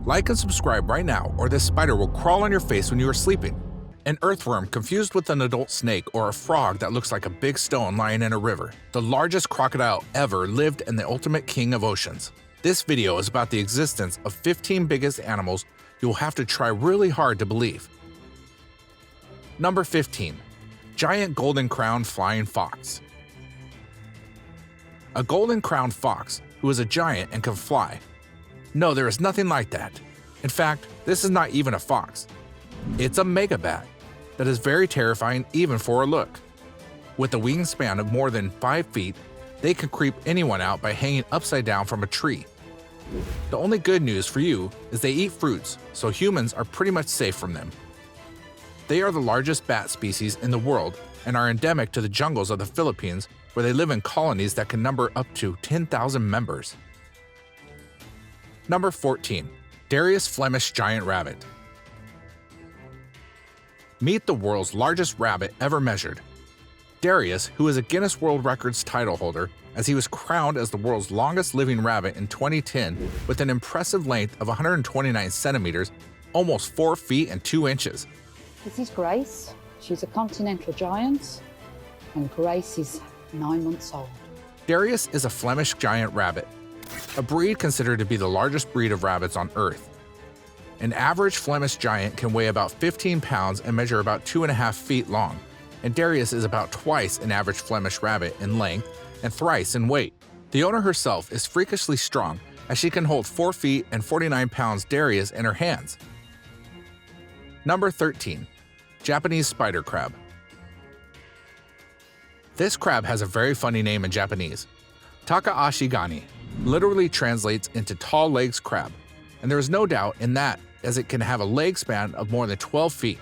Like and subscribe right now, or this spider will crawl on your face when you are sleeping. An earthworm confused with an adult snake, or a frog that looks like a big stone lying in a river. The largest crocodile ever lived in the ultimate king of oceans. This video is about the existence of 15 biggest animals you will have to try really hard to believe. Number 15. Giant golden crowned flying fox. A golden crowned fox who is a giant and can fly. No, there is nothing like that. In fact, this is not even a fox. It's a megabat that is very terrifying even for a look. With a wingspan of more than 5 feet, they can creep anyone out by hanging upside down from a tree. The only good news for you is they eat fruits, so humans are pretty much safe from them. They are the largest bat species in the world and are endemic to the jungles of the Philippines, where they live in colonies that can number up to 10,000 members. Number 14. Darius Flemish giant rabbit. Meet the world's largest rabbit ever measured. Darius, who is a Guinness World Records title holder, as he was crowned as the world's longest living rabbit in 2010 with an impressive length of 129 centimeters, almost 4 feet and 2 inches. This is Grace. She's a continental giant, and Grace is 9 months old. Darius is a Flemish giant rabbit, a breed considered to be the largest breed of rabbits on Earth. An average Flemish giant can weigh about 15 pounds and measure about 2.5 feet long, and Darius is about twice an average Flemish rabbit in length and thrice in weight. The owner herself is freakishly strong, as she can hold 4 feet and 49 pounds Darius in her hands. Number 13. Japanese spider crab. This crab has a very funny name in Japanese. Takaashigani literally translates into tall legs crab, and there is no doubt in that, as it can have a leg span of more than 12 feet.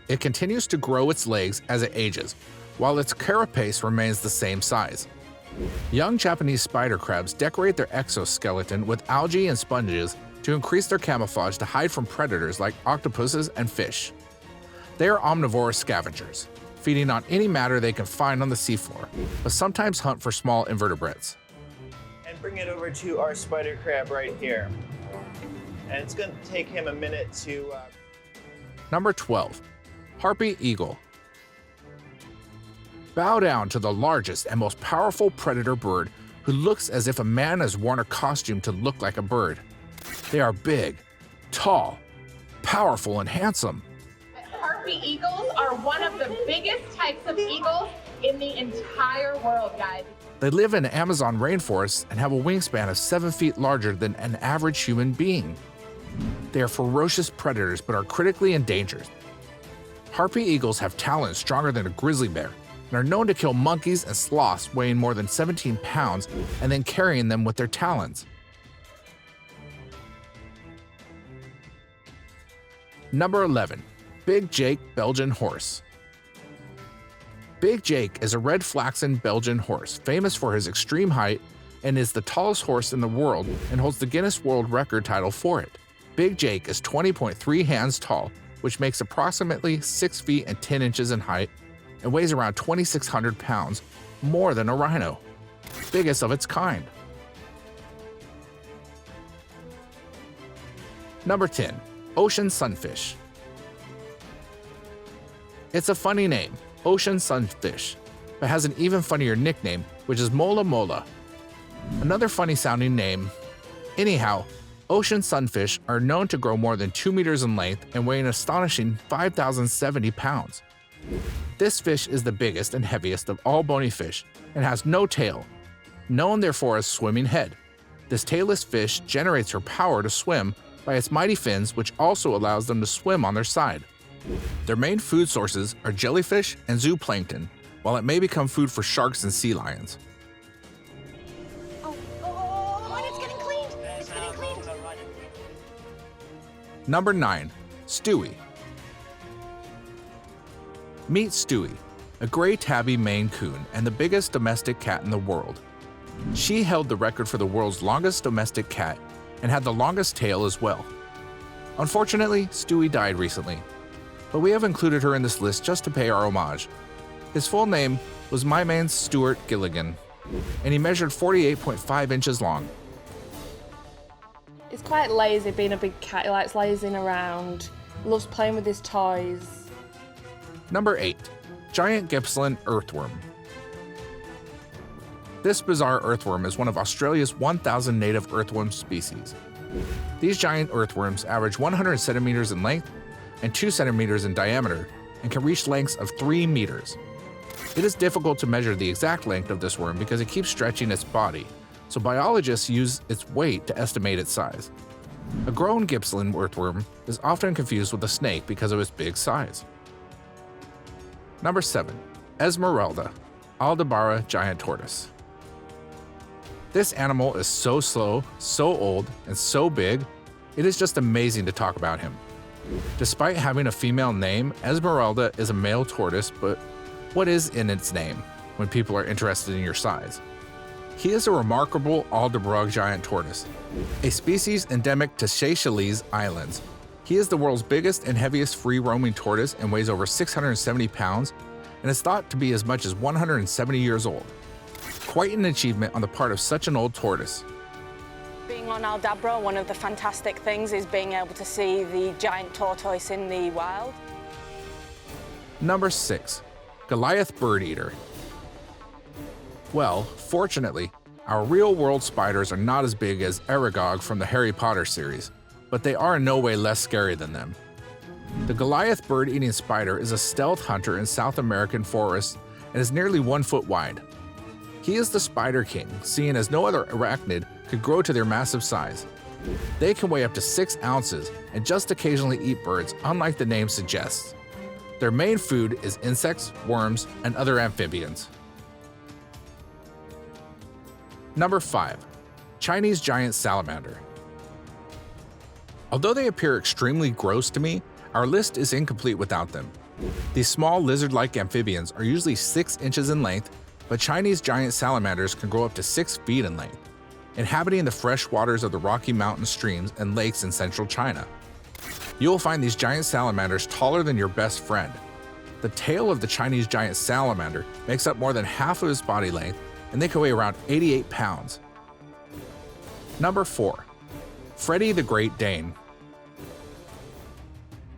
It continues to grow its legs as it ages, while its carapace remains the same size. Young Japanese spider crabs decorate their exoskeleton with algae and sponges to increase their camouflage to hide from predators like octopuses and fish. They are omnivorous scavengers, feeding on any matter they can find on the seafloor, but sometimes hunt for small invertebrates. And bring it over to our spider crab right here. And it's going to take him a minute to... Number 12. Harpy eagle. Bow down to the largest and most powerful predator bird who looks as if a man has worn a costume to look like a bird. They are big, tall, powerful, and handsome. Harpy eagles are one of the biggest types of eagles in the entire world, guys. They live in Amazon rainforests and have a wingspan of 7 feet larger than an average human being. They are ferocious predators but are critically endangered. Harpy eagles have talons stronger than a grizzly bear and are known to kill monkeys and sloths weighing more than 17 pounds and then carrying them with their talons. Number 11. Big Jake Belgian horse. Big Jake is a red flaxen Belgian horse famous for his extreme height and is the tallest horse in the world and holds the Guinness World Record title for it. Big Jake is 20.3 hands tall, which makes approximately 6 feet and 10 inches in height, and weighs around 2,600 pounds, more than a rhino, biggest of its kind. Number 10. Ocean sunfish. It's a funny name, ocean sunfish, but has an even funnier nickname, which is Mola Mola. Another funny sounding name. Anyhow, ocean sunfish are known to grow more than 2 meters in length and weigh an astonishing 5,070 pounds. This fish is the biggest and heaviest of all bony fish and has no tail, known therefore as swimming head. This tailless fish generates her power to swim by its mighty fins, which also allows them to swim on their side. Their main food sources are jellyfish and zooplankton, while it may become food for sharks and sea lions. It's getting cleaned! It's getting cleaned! Number 9. Stewie. Meet Stewie, a gray tabby Maine coon and the biggest domestic cat in the world. She held the record for the world's longest domestic cat and had the longest tail as well. Unfortunately, Stewie died recently, but we have included her in this list just to pay our homage. His full name was Myman Stuart Gilligan, and he measured 48.5 inches long. He's quite lazy, being a big cat. He likes lazing around, loves playing with his toys. Number 8. Giant Gippsland earthworm. This bizarre earthworm is one of Australia's 1,000 native earthworm species. These giant earthworms average 100 centimeters in length and 2 centimeters in diameter and can reach lengths of 3 meters. It is difficult to measure the exact length of this worm because it keeps stretching its body, so biologists use its weight to estimate its size. A grown Gippsland earthworm is often confused with a snake because of its big size. Number 7. Esmeralda, Aldebaran giant tortoise. This animal is so slow, so old, and so big, it is just amazing to talk about him. Despite having a female name, Esmeralda is a male tortoise, but what is in its name when people are interested in your size? He is a remarkable Aldebaran giant tortoise, a species endemic to Seychelles Islands. He is the world's biggest and heaviest free-roaming tortoise and weighs over 670 pounds and is thought to be as much as 170 years old. Quite an achievement on the part of such an old tortoise. Being on Aldebaran, one of the fantastic things is being able to see the giant tortoise in the wild. Number 6. Goliath bird eater. Well, fortunately, our real-world spiders are not as big as Aragog from the Harry Potter series, but they are in no way less scary than them. The Goliath bird-eating spider is a stealth hunter in South American forests and is nearly 1 foot wide. He is the spider king, seeing as no other arachnid could grow to their massive size. They can weigh up to 6 ounces and just occasionally eat birds, unlike the name suggests. Their main food is insects, worms, and other amphibians. Number 5. Chinese giant salamander. Although they appear extremely gross to me, our list is incomplete without them. These small lizard-like amphibians are usually 6 inches in length, but Chinese giant salamanders can grow up to 6 feet in length, inhabiting the fresh waters of the Rocky Mountain streams and lakes in central China. You will find these giant salamanders taller than your best friend. The tail of the Chinese giant salamander makes up more than half of his body length, and they can weigh around 88 pounds. Number 4. Freddy the Great Dane.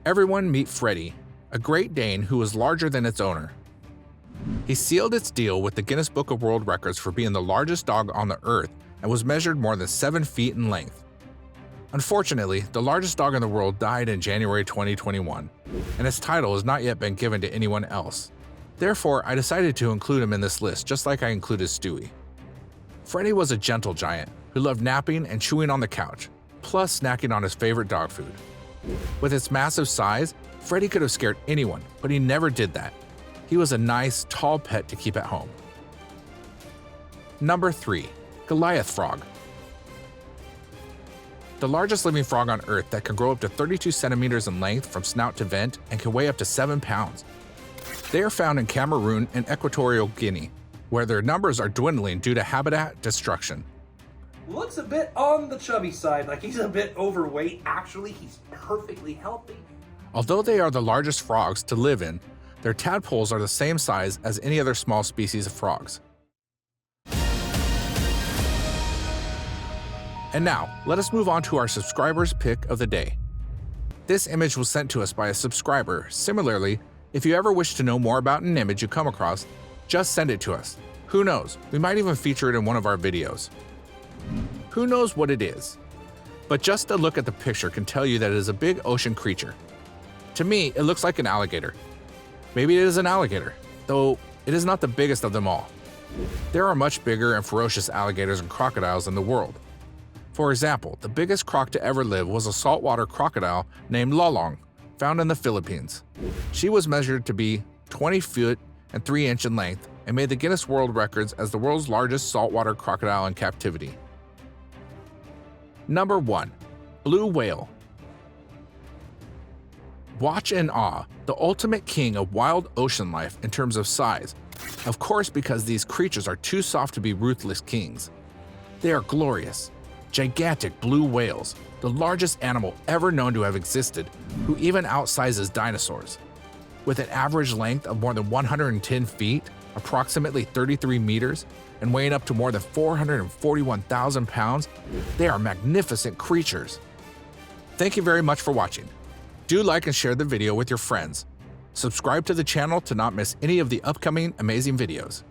Everyone meet Freddy, a Great Dane who is larger than its owner. He sealed its deal with the Guinness Book of World Records for being the largest dog on the earth and was measured more than 7 feet in length. Unfortunately, the largest dog in the world died in January 2021, and its title has not yet been given to anyone else. Therefore, I decided to include him in this list just like I included Stewie. Freddy was a gentle giant who loved napping and chewing on the couch, plus snacking on his favorite dog food. With its massive size, Freddy could have scared anyone, but he never did that. He was a nice, tall pet to keep at home. Number 3. Goliath frog. The largest living frog on Earth that can grow up to 32 centimeters in length from snout to vent and can weigh up to 7 pounds. They are found in Cameroon and Equatorial Guinea, where their numbers are dwindling due to habitat destruction. Looks a bit on the chubby side, like he's a bit overweight. Actually, he's perfectly healthy. Although they are the largest frogs to live in, their tadpoles are the same size as any other small species of frogs. And now, let us move on to our subscriber's pick of the day. This image was sent to us by a subscriber. Similarly, if you ever wish to know more about an image you come across, just send it to us. Who knows, we might even feature it in one of our videos. Who knows what it is? But just a look at the picture can tell you that it is a big ocean creature. To me, it looks like an alligator. Maybe it is an alligator, though it is not the biggest of them all. There are much bigger and ferocious alligators and crocodiles in the world. For example, the biggest croc to ever live was a saltwater crocodile named Lolong, found in the Philippines. She was measured to be 20 feet and 3 inches in length and made the Guinness World Records as the world's largest saltwater crocodile in captivity. Number 1. Blue whale. Watch in awe, the ultimate king of wild ocean life in terms of size. Of course, because these creatures are too soft to be ruthless kings. They are glorious, gigantic blue whales, the largest animal ever known to have existed, who even outsizes dinosaurs. With an average length of more than 110 feet, approximately 33 meters, and weighing up to more than 441,000 pounds, they are magnificent creatures. Thank you very much for watching. Do like and share the video with your friends. Subscribe to the channel to not miss any of the upcoming amazing videos.